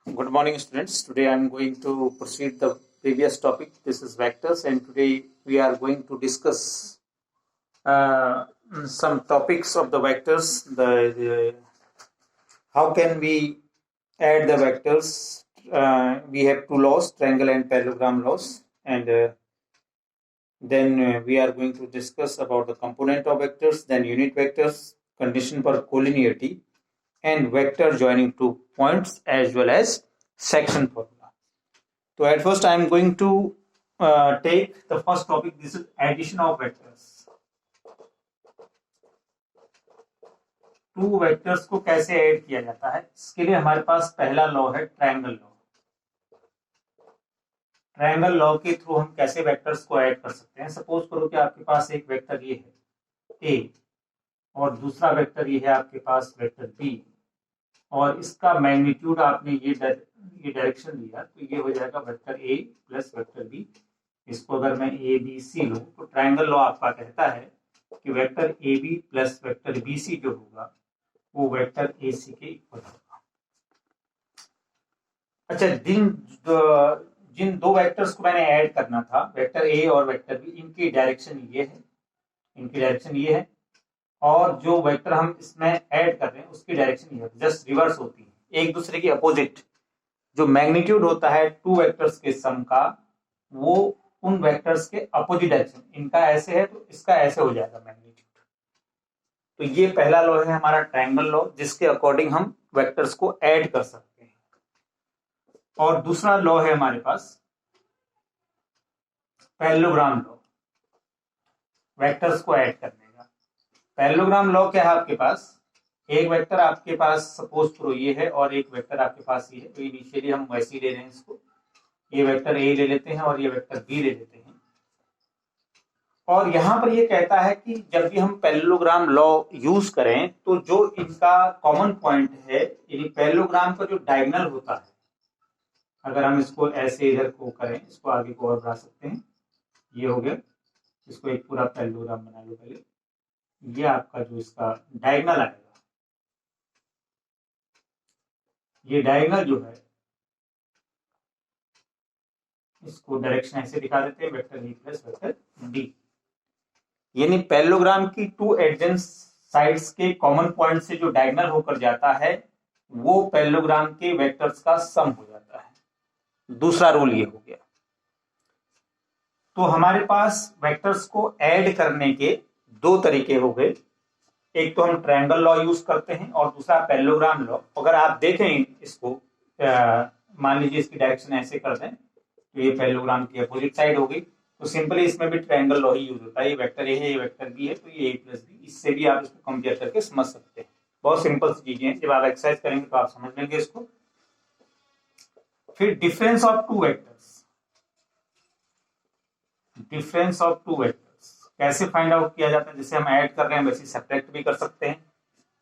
Good morning, students. Today I am going to proceed the previous topic. This is vectors, and today we are going to discuss some topics of the vectors. How can we add the vectors? We have two laws: triangle and parallelogram laws, and then we are going to discuss about the component of vectors, then unit vectors, condition for collinearity, and vector joining two points as well as section formula. So at first I am going to take the first topic. This is addition of vectors. Two vectors को कैसे add किया जाता है, इसके लिए हमारे पास पहला law है ट्रायंगल लॉ। ट्रायंगल लॉ के थ्रू हम कैसे वेक्टर्स को ऐड कर सकते हैं। सपोज करो कि आपके पास एक वेक्टर ये है ए और दूसरा वेक्टर ये है आपके पास वेक्टर बी, और इसका मैग्नीट्यूड आपने ये डायरेक्शन लिया तो ये हो जाएगा vector A plus vector B. इसको अगर मैं ए बी सी लूं तो ट्रायंगल लॉ आपका कहता है कि vector A B plus vector B C जो होगा वो वेक्टर ए सी के इक्वल होगा। अच्छा, जिन दो वेक्टर्स को मैंने ऐड करना था, वेक्टर ए और वेक्टर बी, इनकी डायरेक्शन ये है, और जो वेक्टर हम इसमें ऐड कर रहे हैं उसकी डायरेक्शन ये है, जस्ट रिवर्स होती है, एक दूसरे की अपोजिट। जो मैग्नीट्यूड होता है टू वेक्टर्स के सम का, वो उन वेक्टर्स के अपोजिट डायरेक्शन, इनका ऐसे है तो इसका ऐसे हो जाएगा मैग्नीट्यूड। तो ये पहला लॉ है हमारा ट्रायंगल लॉ, जिसके अकॉर्डिंग हम वेक्टर्स को ऐड कर सकते हैं। और दूसरा लॉ है हमारे पास पैरेललोग्राम लॉ, वेक्टर्स को ऐड करने का। पैरेललोग्राम लॉ क्या है आपके पास, एक वेक्टर आपके पास सपोज करो ये है और एक वेक्टर आपके पास ये है, तो इनिशियली हम वैसे ही ले रहे हैं इसको, ये वेक्टर ए ले लेते हैं और ये वेक्टर बी ले लेते हैं। और यहां पर ये कहता है कि जब भी हम पैरेललोग्राम लॉ यूज करें तो जो इनका कॉमन पॉइंट है, यानी पैरेललोग्राम का जो डायगोनल होता है, अगर हम इसको ऐसे इधर को करें, इसको आगे को और बढ़ा सकते हैं, ये हो गया, इसको एक पूरा पैरेललोग्राम बना लो पहले। ये आपका जो इसका डायगोनल आएगा, ये डायगोनल जो है इसको डायरेक्शन ऐसे दिखा देते हैं, vector A plus vector D. यानी पैरेललोग्राम की टू एडजेंट साइड्स के कॉमन पॉइंट से जो डायगोनल होकर जाता है वो पैरेललोग्राम के वेक्टर्स का सम हो जाता है। दूसरा रूल ये हो गया। तो हमारे पास वेक्टर्स को ऐड करने के दो तरीके हो गए, एक तो हम ट्रायंगल लॉ यूज करते हैं और दूसरा पैरेललोग्राम लॉ। अगर आप देखें इसको, मान लीजिए इसकी डायरेक्शन ऐसे कर दें तो ये पैरेललोग्राम की अपोजिट साइड हो गई, तो सिंपली इसमें भी ट्रायंगल लॉ ही यूज होता है। ये वेक्टर ए है, ये वेक्टर बी है, तो ये ए प्लस बी, इससे भी आप इसको कंपेयर करके समझ सकते हैं। बहुत सिंपल सी चीजें हैं, जब आप एक्सरसाइज करेंगे तो आप समझ लेंगे इसको। फिर difference of two vectors, difference of two vectors कैसे फाइंड आउट किया जाता है। जैसे हम ऐड कर रहे हैं वैसे सब्ट्रैक्ट भी कर सकते हैं।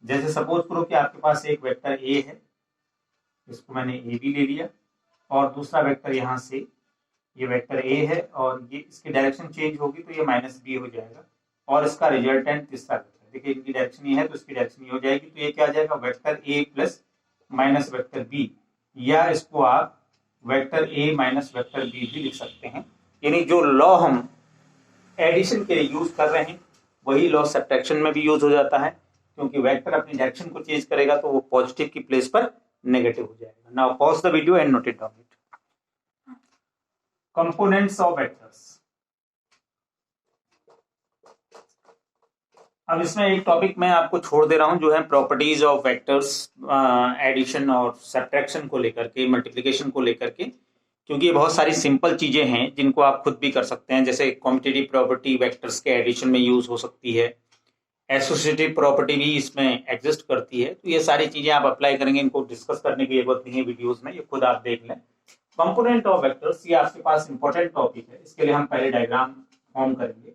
जैसे सपोज करो कि आपके पास एक वेक्टर ए है, इसको मैंने ए बी ले लिया, और दूसरा वेक्टर यहाँ से ये वेक्टर ए है और ये इसकी डायरेक्शन चेंज होगी तो ये माइनस बी हो जाएगा, और इसका रिजल्टेंट तीसरा वेक्टर, देखिए इनकी डायरेक्शन ये है तो इसकी डायरेक्शन ये हो जाएगी, तो ये क्या आ जाएगा vector A plus minus vector B, या इसको आप vector A minus vector B भी लिख सकते हैं। यानी जो लॉ हम एडिशन के लिए यूज कर रहे हैं वही लॉ सब्ट्रैक्शन में भी यूज हो जाता है, क्योंकि वेक्टर अपनी डायरेक्शन को चेंज करेगा तो वो पॉजिटिव की प्लेस पर नेगेटिव हो जाएगा। Now pause the video and note it down. Components of vectors. अब इसमें एक टॉपिक मैं आपको छोड़ दे रहा हूं, जो है प्रॉपर्टीज ऑफ वेक्टर्स, एडिशन और सब्ट्रैक्शन को लेकर के, मल्टीप्लिकेशन को लेकर के, क्योंकि ये बहुत सारी सिंपल चीजें हैं जिनको आप खुद भी कर सकते हैं। जैसे कॉम्पिटिटिव प्रॉपर्टी वेक्टर्स के एडिशन में यूज हो सकती है, एसोसिएटिव प्रॉपर्टी भी इसमें एग्जिस्ट करती है। तो ये सारी चीजें आप अप्लाई करेंगे, इनको डिस्कस करने की जरूरत नहीं है वीडियोज में, ये खुद आप देख लें। कंपोनेंट ऑफ वेक्टर्स, ये आपके पास इंपॉर्टेंट टॉपिक है, इसके लिए हम पहले डायग्राम फॉर्म करेंगे।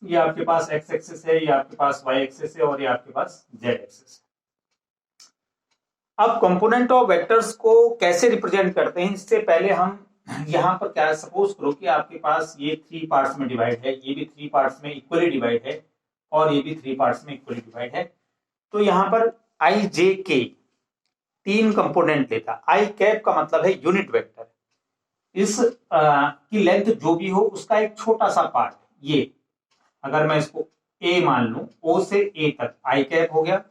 ये आपके पास एक्स एक्सिस है, ये आपके पास वाई एक्सिस है, और ये आपके पास जेड एक्सिस है। अब कंपोनेंट ऑफ वेक्टर्स को कैसे रिप्रेजेंट करते हैं, इससे पहले हम यहाँ पर क्या, सपोज करो कि आपके पास ये 3 पार्ट्स में डिवाइड है, ये भी 3 पार्ट्स में इक्वली डिवाइड है, और ये भी 3 पार्ट्स में इक्वली डिवाइड है। तो यहाँ पर आई जे के 3 कंपोनेंट लेता। आई कैप का मतलब है यूनिट वेक्टर, इस की लेंथ जो भी हो उसका एक छोटा सा पार्ट। ये अगर मैं इसको ए मान लूं, ओ से ए तक आई कैप हो गया,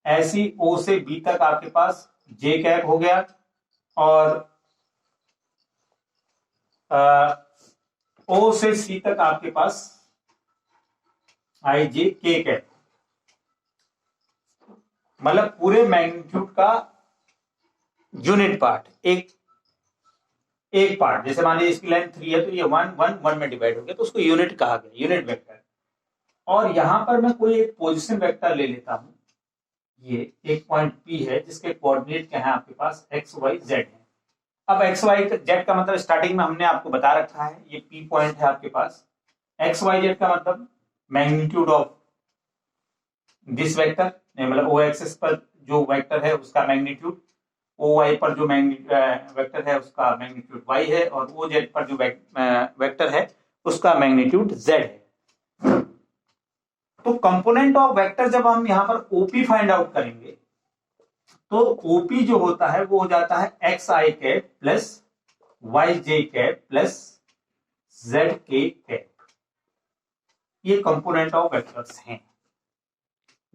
ऐसी ओ से बी तक आपके पास जे कैप हो गया, और ओ से सी तक आपके पास आई जे के कैप। मतलब पूरे मैग्नीट्यूड का यूनिट पार्ट, एक पार्ट। जैसे मान लीजिए इसकी लेंथ 3 है तो ये 1 में डिवाइड हो गया, तो उसको यूनिट कहा गया, यूनिट वेक्टर। और यहां पर मैं कोई एक पोजीशन वेक्टर ले लेता हूं, ये एक पॉइंट पी है जिसके कोऑर्डिनेट क्या है आपके पास एक्स वाई जेड है। अब एक्स वाई जेड का मतलब स्टार्टिंग में हमने आपको बता रखा है, ये पी पॉइंट है आपके पास। एक्स वाई जेड का मतलब मैग्नीट्यूड ऑफ दिस वेक्टर, मतलब ओ एक्सिस पर जो वेक्टर है उसका मैग्नीट्यूड, ओ वाई पर जो वेक्टर है उसका मैग्नीट्यूड वाई है, और ओ जेड पर जो वेक्टर है उसका मैग्नीट्यूड जेड है। तो कंपोनेंट ऑफ वेक्टर जब हम यहां पर ओपी फाइंड आउट करेंगे तो ओपी जो होता है वो हो जाता है x I cap plus Y J cap plus Z K cap. ये कंपोनेंट ऑफ वेक्टर्स हैं।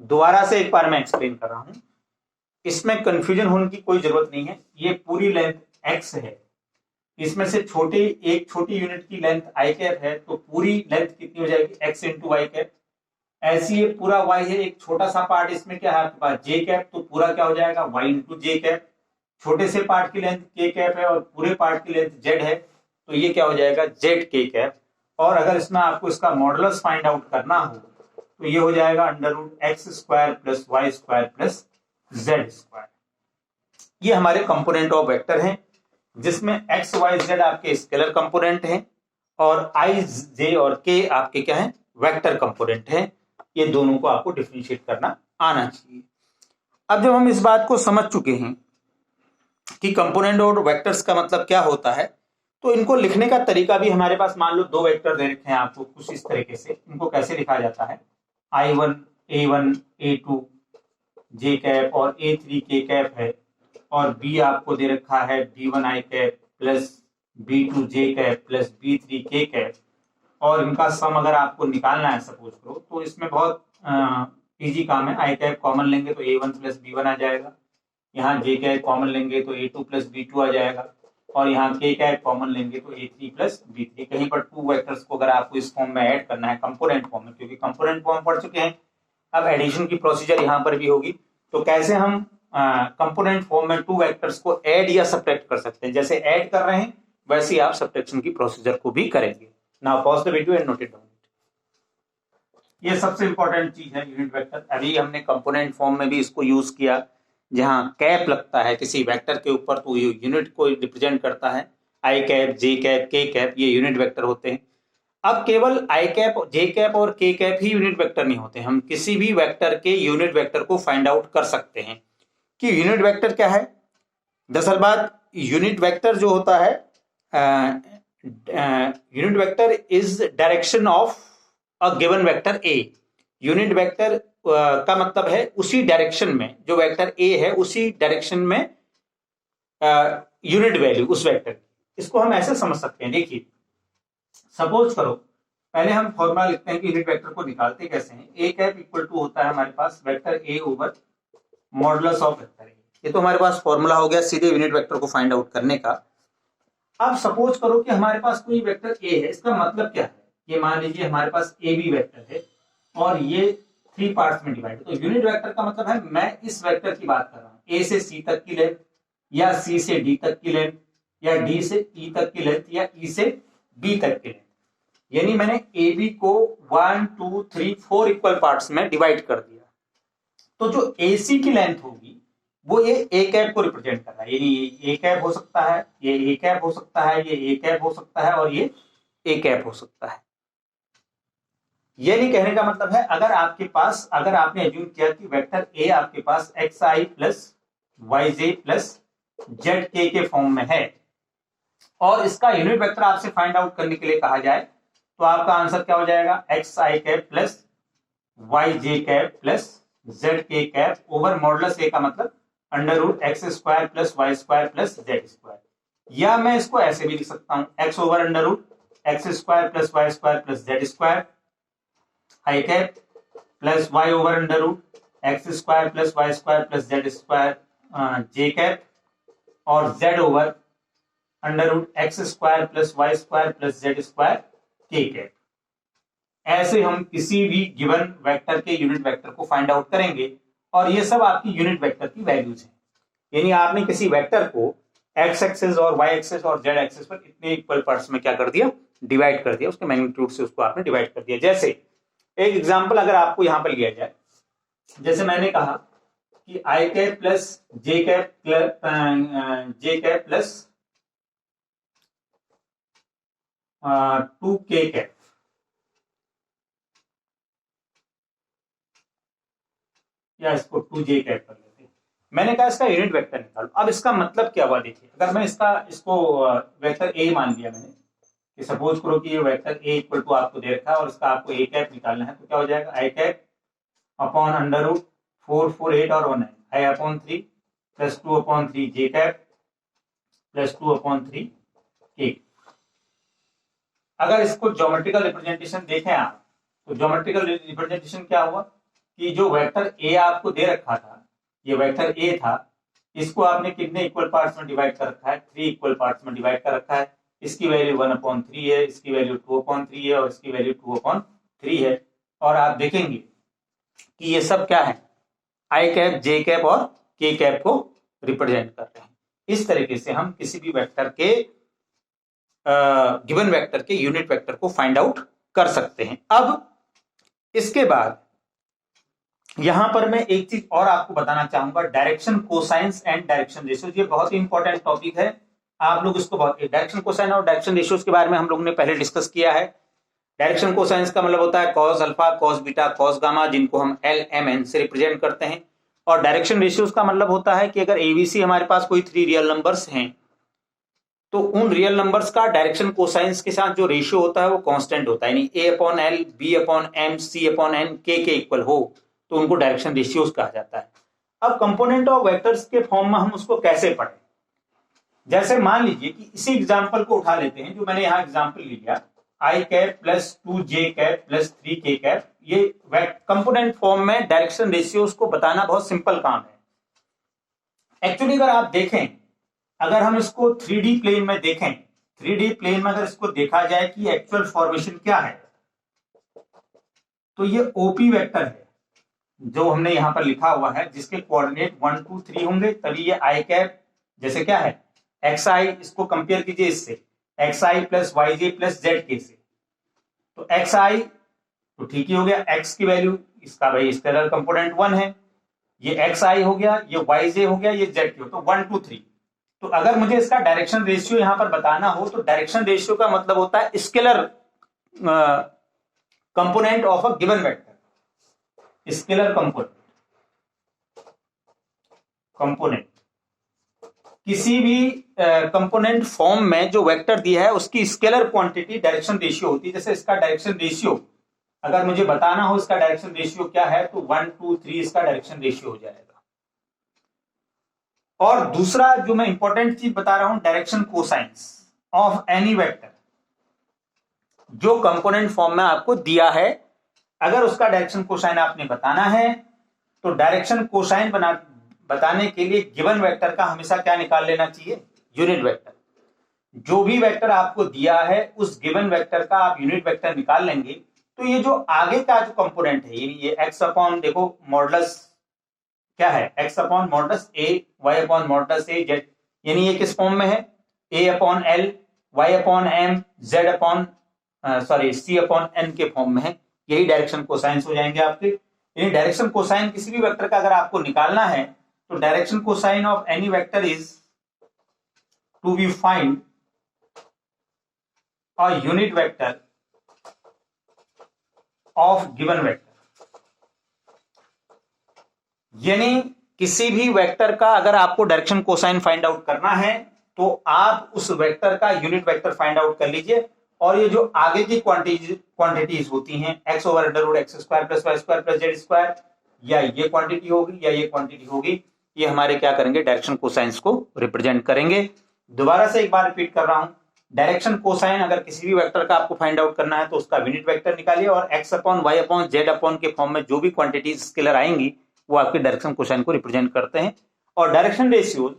दोबारा से एक बार मैं एक्सप्लेन कर रहा हूं, इसमें कंफ्यूजन होने की कोई जरूरत नहीं है। ये पूरी लेंथ एक्स है, इसमें से एक छोटी यूनिट की लेंथ आई कैप है, तो पूरी लेंथ कितनी हो जाएगी एक्स इंटू वाई कैप। ऐसी ये पूरा y है, एक छोटा सा पार्ट इसमें क्या है आपके पास j कैप, तो पूरा क्या हो जाएगा y इंटू जे कैप। छोटे से पार्ट की लेंथ k कैप है और पूरे पार्ट की लेंथ z है, तो ये क्या हो जाएगा z k कैप। और अगर इसमें आपको इसका मॉडुलस फाइंड आउट करना हो तो ये हो जाएगा under root X square plus Y square plus Z square. ये हमारे कंपोनेंट ऑफ वेक्टर हैं, जिसमें एक्स वाई जेड आपके स्केलर कंपोनेंट हैं और आई जे और के आपके क्या है वेक्टर कंपोनेंट हैं। ये दोनों को आपको डिफरेंशिएट करना आना चाहिए। अब जब हम इस बात को समझ चुके हैं कि कंपोनेंट और वेक्टर्स का मतलब क्या होता है, तो इनको लिखने का तरीका भी हमारे पास, मान लो 2 वेक्टर दे रखे हैं आपको कुछ इस तरीके से, इनको कैसे लिखा जाता है I1 A1 A2 जे कैप और A3 के कैप है, और B आपको दे रखा है B1 I cap plus B2 J cap plus B3 के कैप, और इनका सम अगर आपको निकालना है सपोज करो, तो इसमें बहुत इजी काम है। आई कैप कॉमन लेंगे तो A1 प्लस B1 आ जाएगा, यहाँ जे कैप कॉमन लेंगे तो A2 प्लस B2 आ जाएगा, और यहाँ के कैप कॉमन लेंगे तो A3 प्लस B3। कहीं पर 2 वेक्टर्स को अगर आपको इस फॉर्म में ऐड करना है कंपोनेंट फॉर्म में, क्योंकि कंपोनेंट फॉर्म पढ़ चुके हैं, अब एडिशन की प्रोसीजर यहाँ पर भी होगी। तो कैसे हम कंपोनेंट फॉर्म में 2 वेक्टर्स को ऐड या सब्ट्रैक्ट कर सकते हैं, जैसे ऐड कर रहे हैं वैसे ही आप सब्ट्रैक्शन की प्रोसीजर को भी करेंगे। Now pause the video and note it down. ये सबसे इंपॉर्टेंट चीज है यूनिट वेक्टर। अभी हमने कंपोनेंट फॉर्म में भी इसको यूज किया, जहां कैप लगता है किसी वेक्टर के ऊपर तो ये यूनिट को रिप्रेजेंट करता है। आई कैप, जे कैप, के कैप ये यूनिट वेक्टर होते हैं। अब केवल आई कैप, जे कैप और के कैप ही यूनिट वेक्टर नहीं होते, हम किसी भी वेक्टर के यूनिट वेक्टर को फाइंड आउट कर सकते हैं कि यूनिट वेक्टर क्या है। दरअसल बात, यूनिट वेक्टर जो होता है, unit vector is direction of a given vector A. Unit vector का मतलब है उसी डायरेक्शन में, जो वेक्टर ए है उसी डायरेक्शन में यूनिट वैल्यू उस वेक्टर की। इसको हम ऐसे समझ सकते हैं, देखिए सपोज करो, पहले हम फॉर्मूला लिखते हैं कि यूनिट वेक्टर को निकालते कैसे हैं। ए कैप इक्वल टू होता है हमारे पास vector A over modulus of vector A. ये तो हमारे पास फॉर्मूला हो गया सीधे यूनिट वेक्टर को फाइंड आउट करने का। अब सपोज करो कि हमारे पास कोई वेक्टर ए है, इसका मतलब क्या है, ये मान लीजिए हमारे पास ए बी वेक्टर है और ये 3 पार्ट्स में डिवाइड। तो यूनिट वेक्टर का मतलब है मैं इस वेक्टर की बात कर रहा हूं, ए से सी तक की लेंथ, या सी से डी तक की लेंथ, या डी से ई तक की लेंथ, या ई से बी तक की लेंथ। यानी मैंने ए बी को 1 2 3 4 इक्वल पार्ट्स में डिवाइड कर दिया। तो जो ए सी की लेंथ होगी वो ये ए कैप को रिप्रेजेंट कर रहा है, यानी ये ए कैप हो सकता है, ये ए कैप हो सकता है, ये ए कैप हो सकता है, और ये ए कैप हो सकता है। यानी कहने का मतलब है, अगर आपके पास, अगर आपने एज्यूम किया कि वेक्टर ए आपके पास एक्स आई प्लस वाई जे प्लस जेड के फॉर्म में है, और इसका यूनिट वेक्टर आपसे फाइंड आउट करने के लिए कहा जाए, तो आपका आंसर क्या हो जाएगा, X I cap plus Y J cap plus Z K cap over modulus A का मतलब under root X square plus Y square plus Z square, या मैं इसको ऐसे भी लिख सकता हूं X over under root X square plus Y square plus Z square I cap plus Y over under root X square plus Y square plus Z square J cap और Z over under root X square plus Y square plus Z square के cap. ऐसे हम किसी भी given vector के unit vector को find out करेंगे और ये सब आपकी यूनिट वेक्टर की वैल्यूज हैं। यानी आपने किसी वेक्टर को एक्स एक्सिस और वाई एक्सिस और जेड एक्सिस पर इतने इक्वल पार्ट्स में क्या कर दिया, डिवाइड कर दिया, उसके मैग्नीट्यूड से उसको आपने डिवाइड कर दिया। जैसे एक एग्जांपल अगर आपको यहां पर लिया जाए, जैसे मैंने कहा कि आई कैप प्लस जे कैप प्लस 2k कैप, या इसको 2j कैप कर लेते हैं। मैंने कहा इसका यूनिट वेक्टर निकालो। अब इसका मतलब क्या हुआ देखिए, अगर मैं इसको वेक्टर ए मान लिया मैंने, कि सपोज करो कि ये वेक्टर ए इक्वल टू आपको दे रखा है और इसका आपको ए कैप निकालना है, तो क्या हो जाएगा आई कैप अपॉन अंडर रूट 4 4 8 और 1 आई अपॉन 3 प्लस 2 अपॉन 3 जे कैप प्लस 2 अपॉन 3 के। अगर इसको ज्योमेट्रिकल रिप्रेजेंटेशन देखें आप, तो ज्योमेट्रिकल रिप्रेजेंटेशन क्या हुआ कि जो वेक्टर ए आपको दे रखा था, ये वेक्टर ए था, इसको आपने कितने इक्वल पार्ट्स में डिवाइड कर रखा है, 3 इक्वल पार्ट्स में डिवाइड कर रखा है। इसकी वैल्यू 1/3 है, इसकी वैल्यू 2/3 है और इसकी वैल्यू 2/3 है। और आप देखेंगे कि ये सब क्या है, आई कैप जे कैप और के कैप को रिप्रेजेंट कर रहे हैं। इस तरीके से हम किसी भी वेक्टर के गिवन वेक्टर के यूनिट वेक्टर को फाइंड आउट कर सकते हैं। अब इसके बाद यहां पर मैं एक चीज और आपको बताना चाहूंगा, direction cosines and direction ratios. ये बहुत ही इंपॉर्टेंट टॉपिक है, आप लोग इसको डायरेक्शन कोसाइन और डायरेक्शन रेशियोज के बारे में हम लोग ने पहले डिस्कस किया है। डायरेक्शन कोसाइंस का मतलब होता है cos alpha, cos beta, cos gamma, जिनको हम एल एम एन से रिप्रेजेंट करते हैं। और डायरेक्शन रेशियोज का मतलब होता है कि अगर एबीसी हमारे पास कोई 3 रियल नंबर्स हैं, तो उन रियल नंबर्स का डायरेक्शन कोसाइंस के साथ जो रेशियो होता है वो कांस्टेंट होता है, यानी A upon L, B upon M, C upon N के इक्वल हो, तो उनको डायरेक्शन रेशियोज कहा जाता है। अब कंपोनेंट ऑफ वेक्टर्स के फॉर्म में हम उसको कैसे पढ़ें, जैसे मान लीजिए कि इसी एग्जांपल को उठा लेते हैं, जो मैंने यहाँ एग्जांपल लिया I cap plus 2j cap plus 3k cap. ये कंपोनेंट फॉर्म में डायरेक्शन रेशियोज को बताना बहुत सिंपल काम है। एक्चुअली अगर आप देखें, अगर हम इसको 3D प्लेन में देखें, 3D प्लेन में अगर इसको देखा जाए कि एक्चुअल फॉर्मेशन क्या है, तो ये ओपी वेक्टर है जो हमने यहां पर लिखा हुआ है, जिसके कोऑर्डिनेट 1 2 3 होंगे, तभी ये आई कैप जैसे क्या है एक्स आई, इसको कंपेयर कीजिए इससे एक्स आई प्लस वाई जे प्लस जेड के से, तो एक्स आई तो ठीक ही हो गया, एक्स की वैल्यू इसका भाई स्केलर कंपोनेंट 1 है, ये एक्स आई हो गया, ये वाई जे हो गया, ये जेड की हो, तो 1 2 3। तो अगर मुझे इसका डायरेक्शन रेशियो यहां पर बताना हो, तो डायरेक्शन रेशियो का मतलब होता है scalar component of a given vector, scalar component किसी भी कंपोनेंट फॉर्म में जो वेक्टर दिया है उसकी स्केलर क्वांटिटी डायरेक्शन रेशियो होती है। जैसे इसका डायरेक्शन रेशियो अगर मुझे बताना हो इसका डायरेक्शन रेशियो क्या है, तो 1 2 3 इसका डायरेक्शन रेशियो हो जाएगा। और दूसरा जो मैं इंपॉर्टेंट चीज बता रहा हूं, direction cosines of any vector, जो कंपोनेंट फॉर्म में आपको दिया है, अगर उसका डायरेक्शन कोसाइन आपने बताना है, तो डायरेक्शन कोसाइन बताने के लिए गिवन वेक्टर का हमेशा क्या निकाल लेना चाहिए, यूनिट वेक्टर। जो भी वेक्टर आपको दिया है उस गिवन वेक्टर का आप यूनिट वेक्टर निकाल लेंगे, तो ये जो आगे का जो कंपोनेंट है, ये एक्स अपॉन, देखो मॉडुलस क्या है, X upon modulus A, Y upon modulus A Z, यानी ये किस फॉर्म में है, A upon L, Y upon M, Z upon C upon N के फॉर्म में है। यही डायरेक्शन कोसाइंस हो जाएंगे आपके। यानी डायरेक्शन कोसाइन किसी भी वेक्टर का अगर आपको निकालना है, तो direction cosine of any vector is to be find a unit vector of given vector. यानी किसी भी वेक्टर का अगर आपको डायरेक्शन कोसाइन फाइंड आउट करना है, तो आप उस वेक्टर का यूनिट वेक्टर फाइंड आउट कर लीजिए, और ये जो आगे की क्वांटिटीज होती हैं, X over under root X square plus Y square plus Z square, या ये क्वांटिटी होगी या ये क्वांटिटी होगी, ये हमारे क्या करेंगे, डायरेक्शन कोसाइंस को रिप्रेजेंट करेंगे। दोबारा से एक बार रिपीट कर रहा हूं, डायरेक्शन कोसाइन अगर किसी भी वेक्टर का आपको फाइंड आउट करना है तो उसका यूनिट वेक्टर निकालिए और x upon y upon z upon के फॉर्म में जो भी क्वांटिटीज स्केलर आएंगी वो आपके डायरेक्शन कोसाइन को रिप्रेजेंट करते हैं। और डायरेक्शन रेशियोज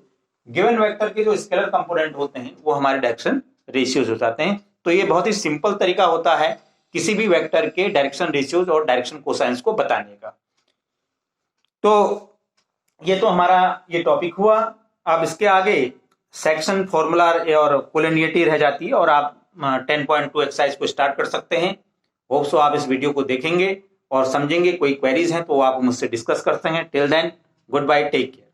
गिवन वेक्टर के जो स्केलर कंपोनेंट होते हैं वो हमारे डायरेक्शन रेशियोज हो जाते हैं। तो ये बहुत ही सिंपल तरीका होता है किसी भी वेक्टर के डायरेक्शन रेशियोज और डायरेक्शन कोसाइंस को बताने का। तो ये तो हमारा ये टॉपिक हुआ। अब इसके आगे सेक्शन फॉर्मूला और कोलिनियरिटी रह जाती है और आप 10.2 एक्सरसाइज को स्टार्ट कर सकते हैं। होप सो आप इस वीडियो को देखेंगे और समझेंगे। कोई क्वेरीज हैं तो आप मुझसे डिस्कस करते हैं। Till then goodbye, take care.